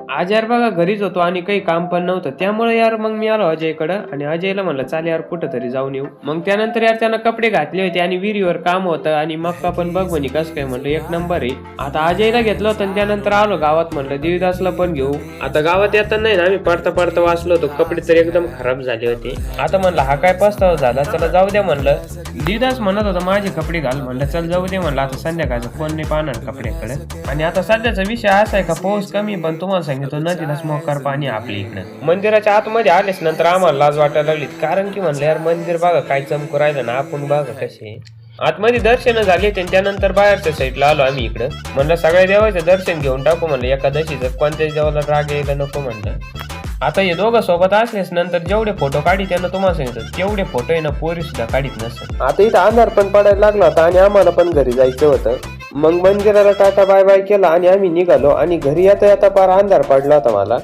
आज यार बघा घरीच होतो आणि काही काम पण नव्हतं, त्यामुळे यार मग मी आलो अजयकडं आणि अजयला म्हणलं चाल यार कुठं तरी जाऊन येऊ. मग त्यानंतर यार त्यानं कपडे घातले होते आणि विहिरीवर काम होतं आणि मक्का पण बघ म्हणे कसं काय, म्हणलं एक नंबर आहे. आता अजयला घेतलं होतं आणि त्यानंतर आलो गावात, म्हणलं देवीदासला पण घेऊ. आता गावात येताना नाही ना आम्ही पडता पडता वाचलो होतो, कपडे तर एकदम खराब झाले होते. आता म्हणलं हा काय पस्तावा झाला, चला जाऊ द्या म्हणलं. देवीदास म्हणत होता माझे कपडे घाल, म्हणलं चल जाऊ दे म्हणलं, आता संध्याकाळचं कोण नाही पाहणार कपड्याकडे. आणि आता सध्याचा विषय असा आहे का पाऊस कमी, पण तुम्हाला सांगितलं नदीलाच मोकार पाणी आपल्या इकडं. मंदिराच्या आतमध्ये आलेच नंतर आम्हाला लाज वाटायला लागली, कारण की म्हणलं यार मंदिर बघा काय चमकू राहिलं ना, आपण बघा कसे आतमध्ये दर्शन झाले. त्यानंतर बाहेरच्या साईडला आलो आम्ही इकडं, म्हणलं सगळ्या देवाचं दर्शन घेऊन टाकू म्हणलं, एकादशीचं कोणत्याच देवाला राग यायला नको म्हणलं. आता हे दोघं सोबत असलेच नंतर जेवढे फोटो काढी त्यांना तुम्हाला सांगितलं तेवढे फोटो आहे ना पोरी सुद्धा काढीत नसत. आता इथं अंधार पण पडायला लागला होता आणि आम्हाला पण घरी जायचं होतं. मग मंदिराला टाटा बाय बाय केला आणि आम्ही निघालो आणि घरी येता येता पार अंधार पडला होता मला.